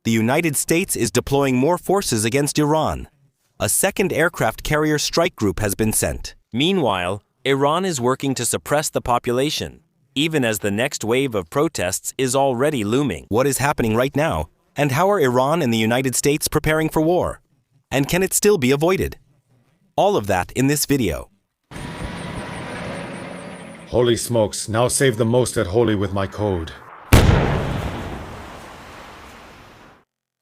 the United States is deploying more forces against Iran. A second aircraft carrier strike group has been sent. Meanwhile, Iran is working to suppress the population, even as the next wave of protests is already looming. What is happening right now? And how are Iran and the United States preparing for war? And can it still be avoided? All of that in this video. Holy smokes, now save the most at Holy with my code.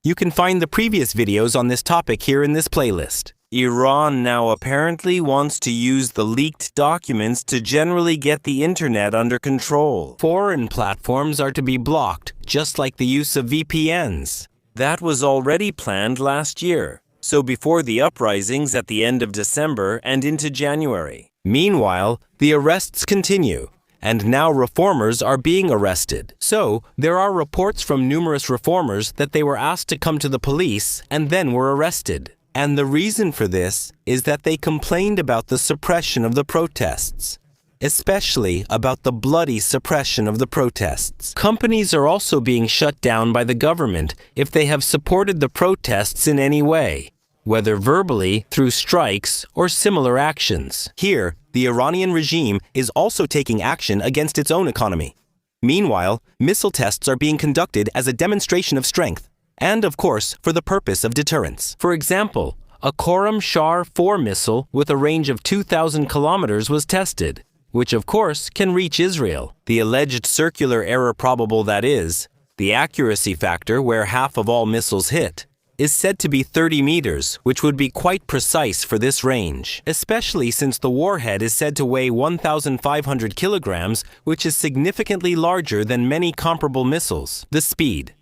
You can find the previous videos on this topic here in this playlist. Iran now apparently wants to use the leaked documents to generally get the internet under control. Foreign platforms are to be blocked, just like the use of VPNs. That was already planned last year, so before the uprisings at the end of December and into January. Meanwhile, the arrests continue, and now reformers are being arrested. So, there are reports from numerous reformers that they were asked to come to the police and then were arrested. And the reason for this is that they complained about the suppression of the protests, especially about the bloody suppression of the protests. Companies are also being shut down by the government if they have supported the protests in any way, whether verbally, through strikes, or similar actions. Here, the Iranian regime is also taking action against its own economy. Meanwhile, missile tests are being conducted as a demonstration of strength, and of course, for the purpose of deterrence. For example, a Khorramshahr-4 missile with a range of 2,000 kilometers was tested, which of course can reach Israel. The alleged circular error probable, that is, the accuracy factor where half of all missiles hit, is said to be 30 meters, which would be quite precise for this range, especially since the warhead is said to weigh 1,500 kilograms, which is significantly larger than many comparable missiles. The speed.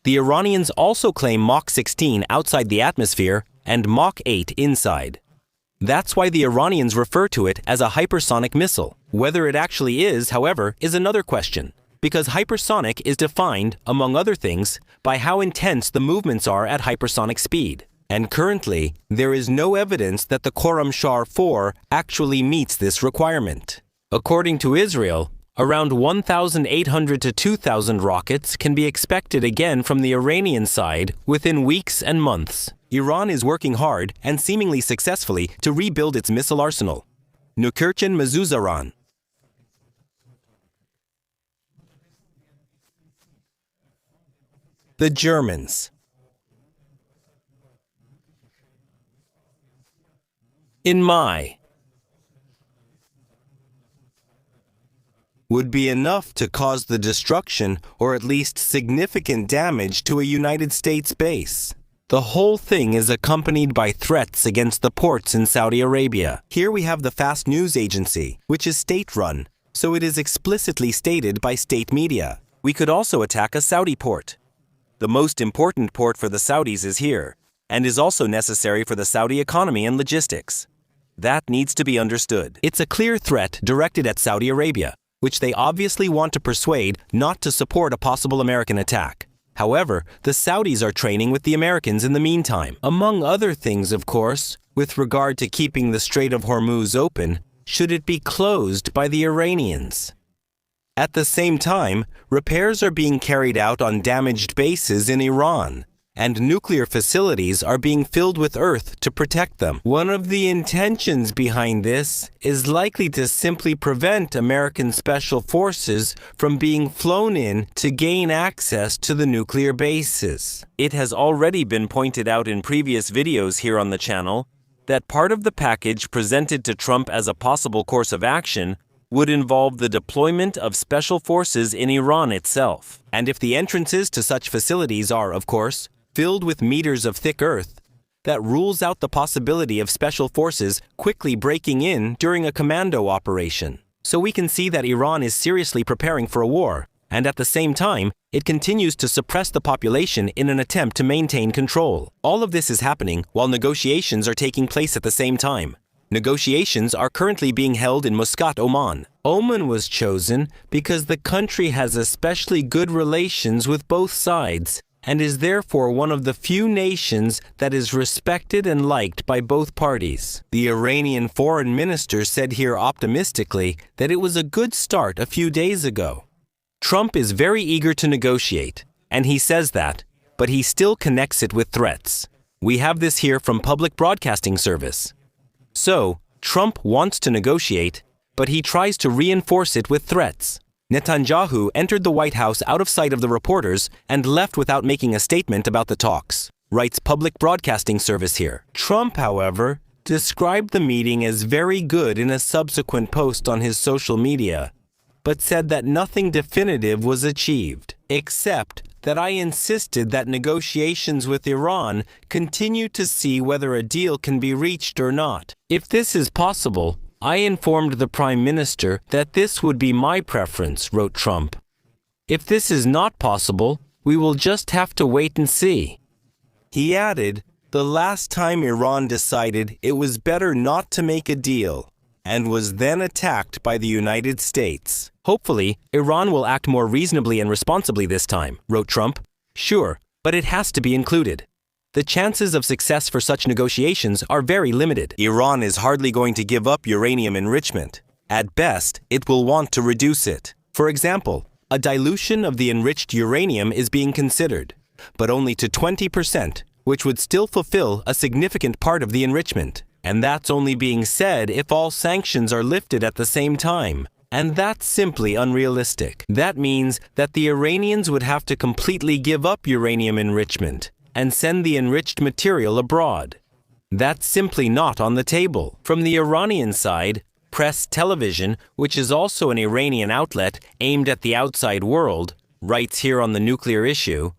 The Iranians also claim Mach 16 outside the atmosphere and Mach 8 inside. That's why the Iranians refer to it as a hypersonic missile. Whether it actually is, however, is another question, because hypersonic is defined, among other things, by how intense the movements are at hypersonic speed. And currently, there is no evidence that the Khorramshahr-4 actually meets this requirement. According to Israel, around 1,800 to 2,000 rockets can be expected again from the Iranian side within weeks and months. Iran is working hard and seemingly successfully to rebuild its missile arsenal. Nukurchin Mazuzaran. The Germans. In my would be enough to cause the destruction or at least significant damage to a United States base. The whole thing is accompanied by threats against the ports in Saudi Arabia. Here we have the Fast News Agency, which is state-run, so it is explicitly stated by state media. We could also attack a Saudi port. The most important port for the Saudis is here, and is also necessary for the Saudi economy and logistics. That needs to be understood. It's a clear threat directed at Saudi Arabia, which they obviously want to persuade not to support a possible American attack. However, the Saudis are training with the Americans in the meantime. Among other things, of course, with regard to keeping the Strait of Hormuz open, should it be closed by the Iranians. At the same time, repairs are being carried out on damaged bases in Iran, and nuclear facilities are being filled with earth to protect them. One of the intentions behind this is likely to simply prevent American special forces from being flown in to gain access to the nuclear bases. It has already been pointed out in previous videos here on the channel that part of the package presented to Trump as a possible course of action would involve the deployment of special forces in Iran itself. And if the entrances to such facilities are, of course, filled with meters of thick earth, that rules out the possibility of special forces quickly breaking in during a commando operation. So we can see that Iran is seriously preparing for a war, and at the same time, it continues to suppress the population in an attempt to maintain control. All of this is happening while negotiations are taking place at the same time. Negotiations are currently being held in Muscat, Oman. Oman was chosen because the country has especially good relations with both sides, and is therefore one of the few nations that is respected and liked by both parties. The Iranian foreign minister said here optimistically that it was a good start a few days ago. Trump is very eager to negotiate, and he says that but he still connects it with threats. We have this here from Public Broadcasting Service. So, Trump wants to negotiate, but he tries to reinforce it with threats. Netanyahu entered the White House out of sight of the reporters and left without making a statement about the talks, writes Public Broadcasting Service here. Trump, however, described the meeting as very good in a subsequent post on his social media, but said that nothing definitive was achieved, except that I insisted that negotiations with Iran continue to see whether a deal can be reached or not. If this is possible, I informed the Prime Minister that this would be my preference, wrote Trump. If this is not possible, we will just have to wait and see. He added, the last time Iran decided it was better not to make a deal, and was then attacked by the United States. Hopefully, Iran will act more reasonably and responsibly this time, wrote Trump. Sure, but it has to be included. The chances of success for such negotiations are very limited. Iran is hardly going to give up uranium enrichment. At best, it will want to reduce it. For example, a dilution of the enriched uranium is being considered, but only to 20%, which would still fulfill a significant part of the enrichment. And that's only being said if all sanctions are lifted at the same time. And that's simply unrealistic. That means that the Iranians would have to completely give up uranium enrichment and send the enriched material abroad. That's simply not on the table. From the Iranian side, Press Television, which is also an Iranian outlet aimed at the outside world, writes here on the nuclear issue,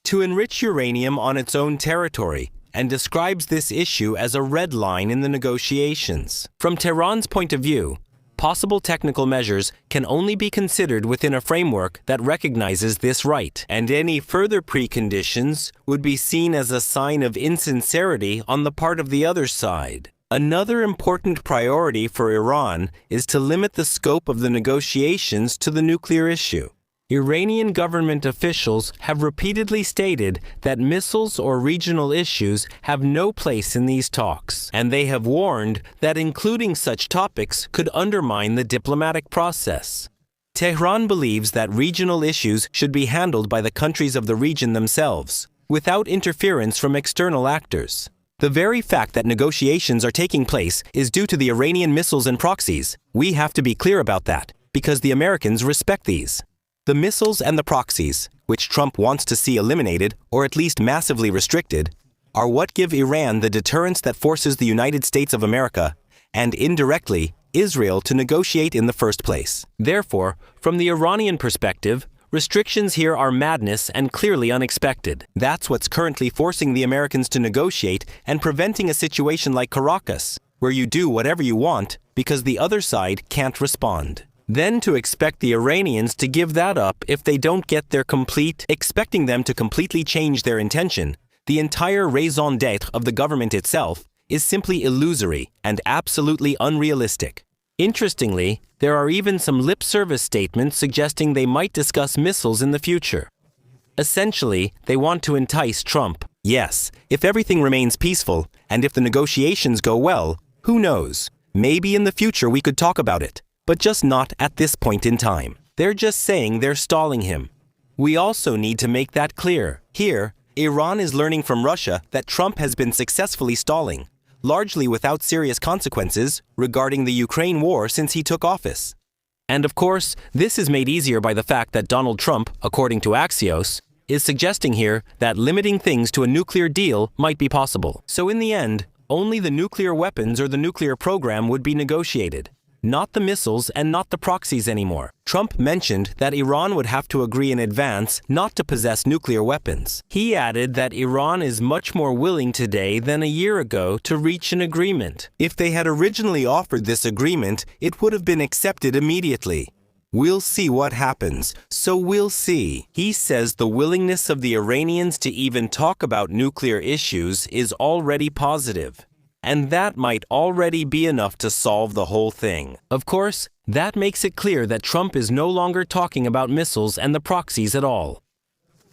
to enrich uranium on its own territory, and describes this issue as a red line in the negotiations. From Tehran's point of view, possible technical measures can only be considered within a framework that recognizes this right, and any further preconditions would be seen as a sign of insincerity on the part of the other side. Another important priority for Iran is to limit the scope of the negotiations to the nuclear issue. Iranian government officials have repeatedly stated that missiles or regional issues have no place in these talks, and they have warned that including such topics could undermine the diplomatic process. Tehran believes that regional issues should be handled by the countries of the region themselves, without interference from external actors. The very fact that negotiations are taking place is due to the Iranian missiles and proxies. We have to be clear about that, because the Americans respect these. The missiles and the proxies, which Trump wants to see eliminated or at least massively restricted, are what give Iran the deterrence that forces the United States of America, and indirectly, Israel to negotiate in the first place. Therefore, from the Iranian perspective, restrictions here are madness and clearly unexpected. That's what's currently forcing the Americans to negotiate and preventing a situation like Caracas, where you do whatever you want because the other side can't respond. Then to expect the Iranians to give that up if they don't get their expecting them to completely change their intention, the entire raison d'etre of the government itself, is simply illusory and absolutely unrealistic. Interestingly, there are even some lip service statements suggesting they might discuss missiles in the future. Essentially, they want to entice Trump. Yes, if everything remains peaceful, and if the negotiations go well, who knows? Maybe in the future we could talk about it. But just not at this point in time. They're just saying they're stalling him. We also need to make that clear. Here, Iran is learning from Russia that Trump has been successfully stalling, largely without serious consequences, regarding the Ukraine war since he took office. And of course, this is made easier by the fact that Donald Trump, according to Axios, is suggesting here that limiting things to a nuclear deal might be possible. So in the end, only the nuclear weapons or the nuclear program would be negotiated. Not the missiles and not the proxies anymore. Trump mentioned that Iran would have to agree in advance not to possess nuclear weapons. He added that Iran is much more willing today than a year ago to reach an agreement. If they had originally offered this agreement, it would have been accepted immediately. We'll see what happens, so we'll see. He says the willingness of the Iranians to even talk about nuclear issues is already positive. And that might already be enough to solve the whole thing. Of course, that makes it clear that Trump is no longer talking about missiles and the proxies at all.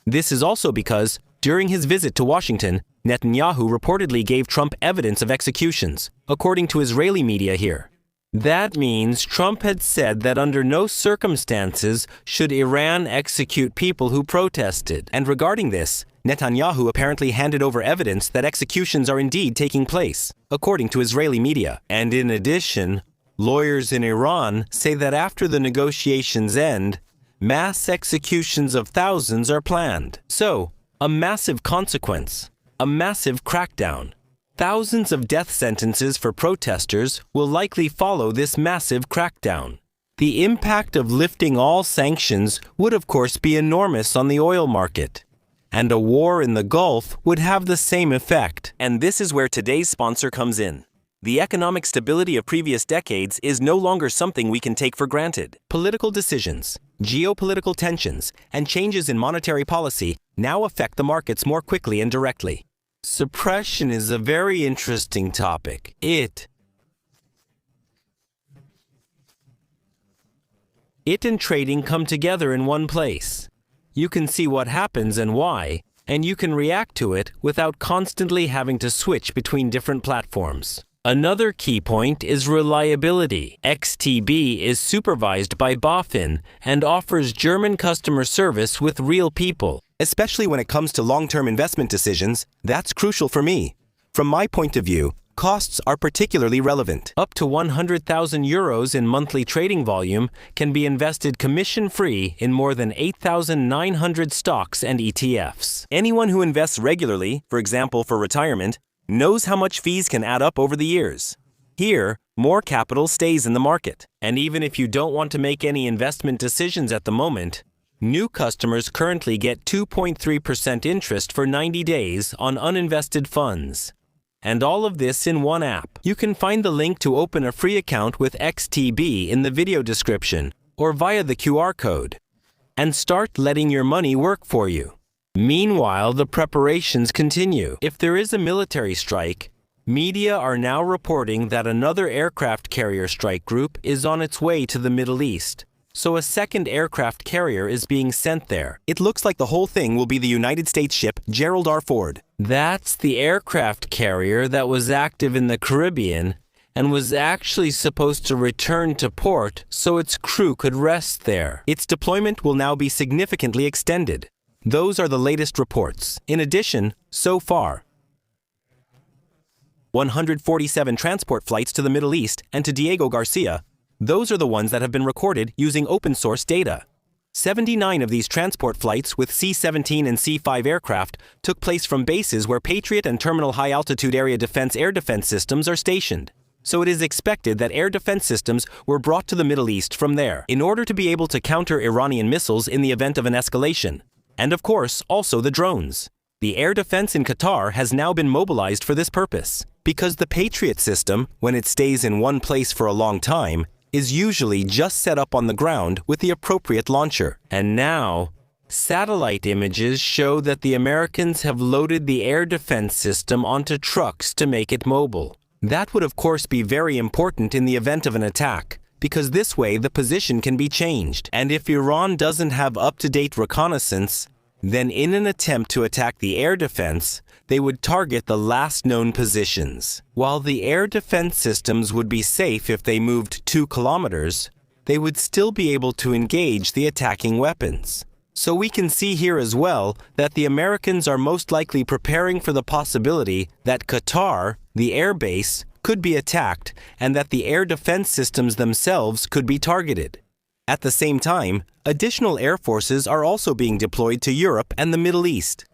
This is also because, during his visit to Washington, Netanyahu reportedly gave Trump evidence of executions, according to Israeli media here. That means Trump had said that under no circumstances should Iran execute people who protested. And regarding this, Netanyahu apparently handed over evidence that executions are indeed taking place, according to Israeli media. And in addition, lawyers in Iran say that after the negotiations end, mass executions of thousands are planned. So, a massive consequence, a massive crackdown. Thousands of death sentences for protesters will likely follow this massive crackdown. The impact of lifting all sanctions would of course be enormous on the oil market. And a war in the Gulf would have the same effect. And this is where today's sponsor comes in. The economic stability of previous decades is no longer something we can take for granted. Political decisions, geopolitical tensions, and changes in monetary policy now affect the markets more quickly and directly. Suppression is a very interesting topic. It and trading come together in one place. You can see what happens and why, and you can react to it without constantly having to switch between different platforms. Another key point is reliability. XTB is supervised by BaFin and offers German customer service with real people. Especially when it comes to long-term investment decisions, that's crucial for me. From my point of view, costs are particularly relevant. Up to 100,000 euros in monthly trading volume can be invested commission-free in more than 8,900 stocks and ETFs. Anyone who invests regularly, for example for retirement, knows how much fees can add up over the years. Here, more capital stays in the market. And even if you don't want to make any investment decisions at the moment, new customers currently get 2.3% interest for 90 days on uninvested funds. And all of this in one app. You can find the link to open a free account with XTB in the video description or via the QR code. And start letting your money work for you. Meanwhile, the preparations continue. If there is a military strike, media are now reporting that another aircraft carrier strike group is on its way to the Middle East. So a second aircraft carrier is being sent there. It looks like the whole thing will be the United States ship Gerald R. Ford. That's the aircraft carrier that was active in the Caribbean and was actually supposed to return to port so its crew could rest there. Its deployment will now be significantly extended. Those are the latest reports. In addition, so far, 147 transport flights to the Middle East and to Diego Garcia. Those are the ones that have been recorded using open source data. 79 of these transport flights with C-17 and C-5 aircraft took place from bases where Patriot and Terminal High Altitude Area Defense air defense systems are stationed. So it is expected that air defense systems were brought to the Middle East from there in order to be able to counter Iranian missiles in the event of an escalation. And of course, also the drones. The air defense in Qatar has now been mobilized for this purpose, because the Patriot system, when it stays in one place for a long time, is usually just set up on the ground with the appropriate launcher. And now, satellite images show that the Americans have loaded the air defense system onto trucks to make it mobile. That would of course be very important in the event of an attack, because this way the position can be changed. And if Iran doesn't have up-to-date reconnaissance, then in an attempt to attack the air defense, they would target the last known positions. While the air defense systems would be safe if they moved 2 kilometers, they would still be able to engage the attacking weapons. So we can see here as well that the Americans are most likely preparing for the possibility that Qatar, the air base, could be attacked and that the air defense systems themselves could be targeted. At the same time, additional air forces are also being deployed to Europe and the Middle East.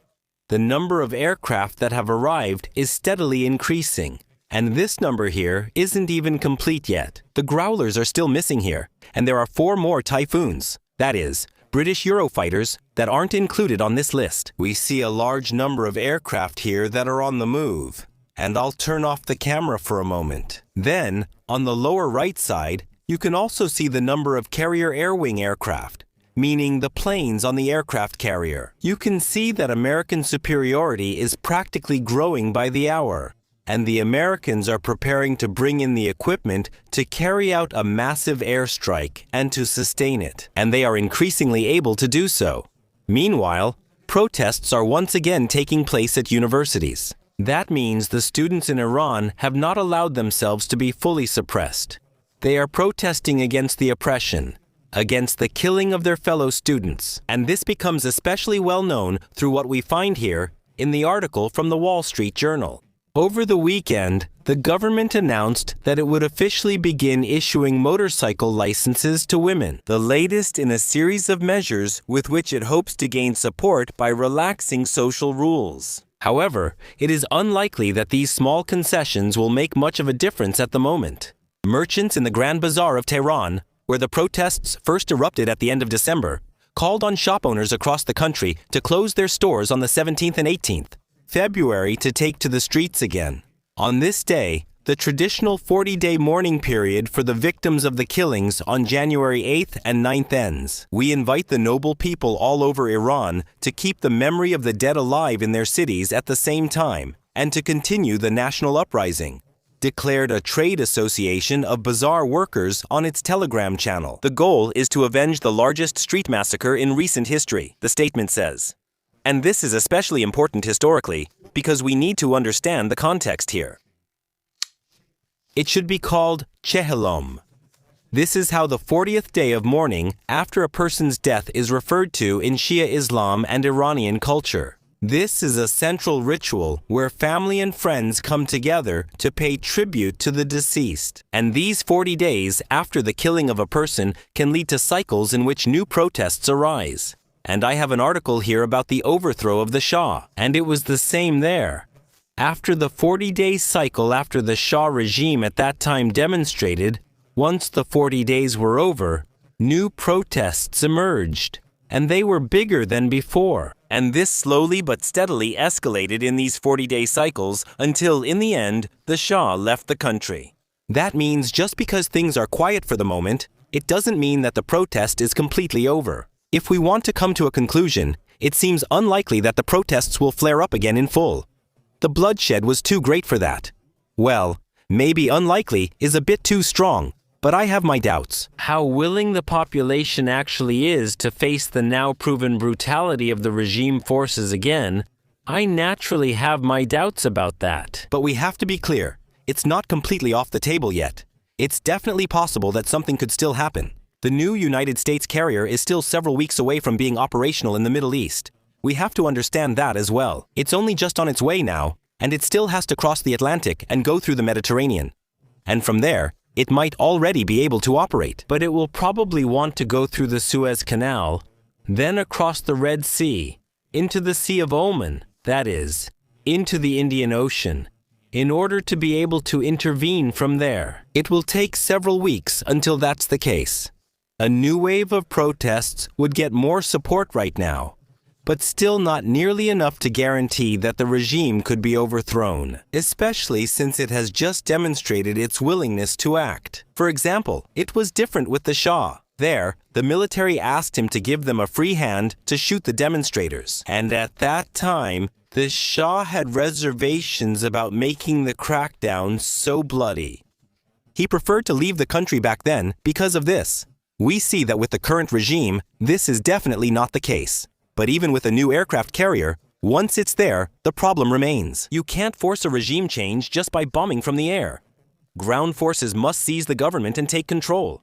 The number of aircraft that have arrived is steadily increasing, and this number here isn't even complete yet. The Growlers are still missing here, and there are 4 more Typhoons, that is, British Eurofighters, that aren't included on this list. We see a large number of aircraft here that are on the move, and I'll turn off the camera for a moment. Then, on the lower right side, you can also see the number of carrier air wing aircraft, meaning the planes on the aircraft carrier. You can see that American superiority is practically growing by the hour, and the Americans are preparing to bring in the equipment to carry out a massive airstrike and to sustain it, and they are increasingly able to do so. Meanwhile, protests are once again taking place at universities. That means the students in Iran have not allowed themselves to be fully suppressed. They are protesting against the oppression, against the killing of their fellow students. And this becomes especially well known through what we find here in the article from the Wall Street Journal. Over the weekend, the government announced that it would officially begin issuing motorcycle licenses to women, the latest in a series of measures with which it hopes to gain support by relaxing social rules. However, it is unlikely that these small concessions will make much of a difference at the moment. Merchants in the Grand Bazaar of Tehran, where the protests first erupted at the end of December, called on shop owners across the country to close their stores on the 17th and 18th February to take to the streets again. On this day, the traditional 40-day mourning period for the victims of the killings on January 8th and 9th ends. We invite the noble people all over Iran to keep the memory of the dead alive in their cities at the same time and to continue the national uprising, declared a trade association of bazaar workers on its Telegram channel. The goal is to avenge the largest street massacre in recent history, the statement says. And this is especially important historically because we need to understand the context here. It should be called Chehelom. This is how the 40th day of mourning after a person's death is referred to in Shia Islam and Iranian culture. This is a central ritual where family and friends come together to pay tribute to the deceased. And these 40 days after the killing of a person can lead to cycles in which new protests arise. And I have an article here about the overthrow of the Shah, and it was the same there. After the 40-day cycle after the Shah regime at that time demonstrated, once the 40 days were over, new protests emerged, and they were bigger than before. And this slowly but steadily escalated in these 40-day cycles until, in the end, the Shah left the country. That means just because things are quiet for the moment, it doesn't mean that the protest is completely over. If we want to come to a conclusion, it seems unlikely that the protests will flare up again in full. The bloodshed was too great for that. Well, maybe unlikely is a bit too strong, but I have my doubts. How willing the population actually is to face the now proven brutality of the regime forces again, I naturally have my doubts about that. But we have to be clear, it's not completely off the table yet. It's definitely possible that something could still happen. The new United States carrier is still several weeks away from being operational in the Middle East. We have to understand that as well. It's only just on its way now, and it still has to cross the Atlantic and go through the Mediterranean. And from there, it might already be able to operate. But it will probably want to go through the Suez Canal, then across the Red Sea, into the Sea of Oman, that is, into the Indian Ocean, in order to be able to intervene from there. It will take several weeks until that's the case. A new wave of protests would get more support right now, but still not nearly enough to guarantee that the regime could be overthrown, especially since it has just demonstrated its willingness to act. For example, it was different with the Shah. There, the military asked him to give them a free hand to shoot the demonstrators. And at that time, the Shah had reservations about making the crackdown so bloody. He preferred to leave the country back then because of this. We see that with the current regime, this is definitely not the case. But even with a new aircraft carrier, once it's there, the problem remains. You can't force a regime change just by bombing from the air. Ground forces must seize the government and take control.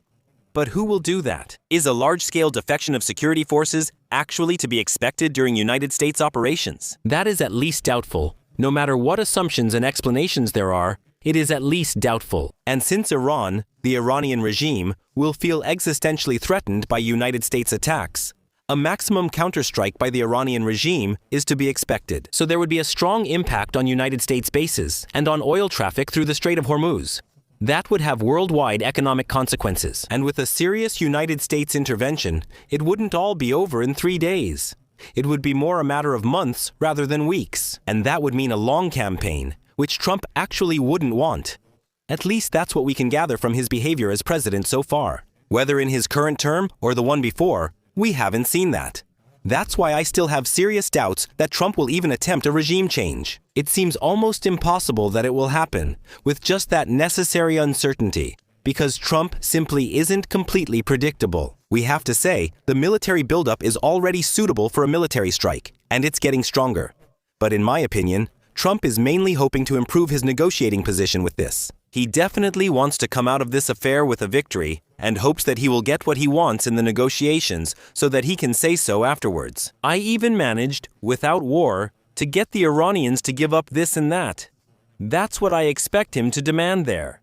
But who will do that? Is a large-scale defection of security forces actually to be expected during United States operations? That is at least doubtful. No matter what assumptions and explanations there are, it is at least doubtful. And since Iran, the Iranian regime, will feel existentially threatened by United States attacks, a maximum counterstrike by the Iranian regime is to be expected. So there would be a strong impact on United States bases and on oil traffic through the Strait of Hormuz. That would have worldwide economic consequences. And with a serious United States intervention, it wouldn't all be over in 3 days. It would be more a matter of months rather than weeks. And that would mean a long campaign, which Trump actually wouldn't want. At least that's what we can gather from his behavior as president so far. Whether in his current term or the one before, we haven't seen that. That's why I still have serious doubts that Trump will even attempt a regime change. It seems almost impossible that it will happen, with just that necessary uncertainty, because Trump simply isn't completely predictable. We have to say, the military buildup is already suitable for a military strike, and it's getting stronger. But in my opinion, Trump is mainly hoping to improve his negotiating position with this. He definitely wants to come out of this affair with a victory and hopes that he will get what he wants in the negotiations so that he can say so afterwards. I even managed, without war, to get the Iranians to give up this and that. That's what I expect him to demand there.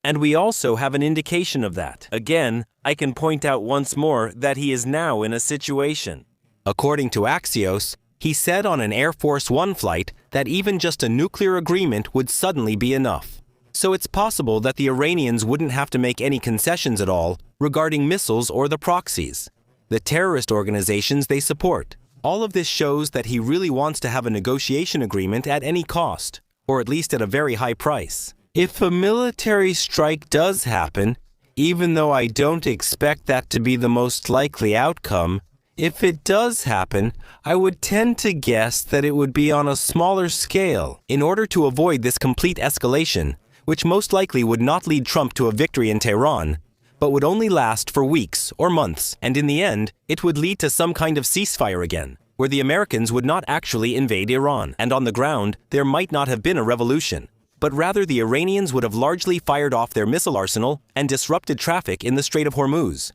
And we also have an indication of that. Again, I can point out once more that he is now in a situation. According to Axios, he said on an Air Force One flight that even just a nuclear agreement would suddenly be enough. So it's possible that the Iranians wouldn't have to make any concessions at all regarding missiles or the proxies, the terrorist organizations they support. All of this shows that he really wants to have a negotiation agreement at any cost, or at least at a very high price. If a military strike does happen, even though I don't expect that to be the most likely outcome, if it does happen, I would tend to guess that it would be on a smaller scale. In order to avoid this complete escalation, which most likely would not lead Trump to a victory in Tehran, but would only last for weeks or months, and in the end, it would lead to some kind of ceasefire again, where the Americans would not actually invade Iran, and on the ground, there might not have been a revolution, but rather the Iranians would have largely fired off their missile arsenal and disrupted traffic in the Strait of Hormuz,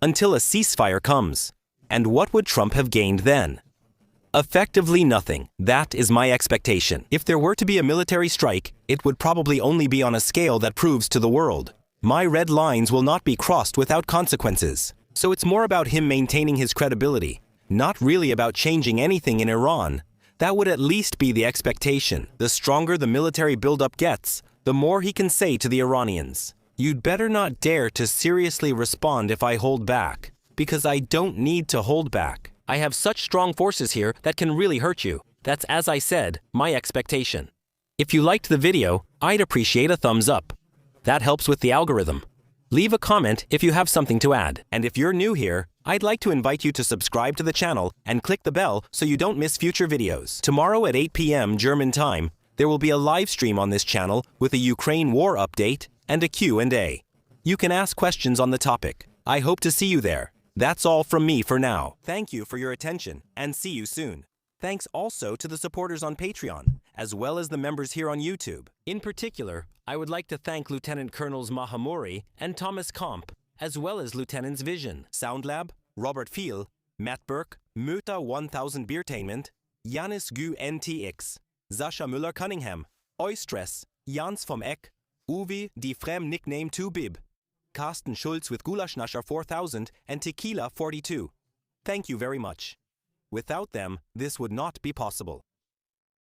until a ceasefire comes. And what would Trump have gained then? Effectively nothing. That is my expectation. If there were to be a military strike, it would probably only be on a scale that proves to the world, my red lines will not be crossed without consequences. So it's more about him maintaining his credibility, not really about changing anything in Iran. That would at least be the expectation. The stronger the military buildup gets, the more he can say to the Iranians, "You'd better not dare to seriously respond if I hold back, because I don't need to hold back. I have such strong forces here that can really hurt you." That's, as I said, my expectation. If you liked the video, I'd appreciate a thumbs up. That helps with the algorithm. Leave a comment if you have something to add. And if you're new here, I'd like to invite you to subscribe to the channel and click the bell so you don't miss future videos. Tomorrow at 8 p.m. German time, there will be a live stream on this channel with a Ukraine war update and a Q&A. You can ask questions on the topic. I hope to see you there. That's all from me for now. Thank you for your attention, and see you soon. Thanks also to the supporters on Patreon, as well as the members here on YouTube. In particular, I would like to thank Lieutenant Colonels Mahamori and Thomas Komp, as well as Lieutenants Vision, Soundlab, Robert Fiel, Matt Burke, Muta 1000 Biertainment, Janis Gu NTX, Sascha Müller-Cunningham, Eustress, Jans vom Eck, Uwe, die Frem Nickname 2Bib, Carsten Schulz with Gulaschnascher 4000 and Tequila 42. Thank you very much. Without them, this would not be possible.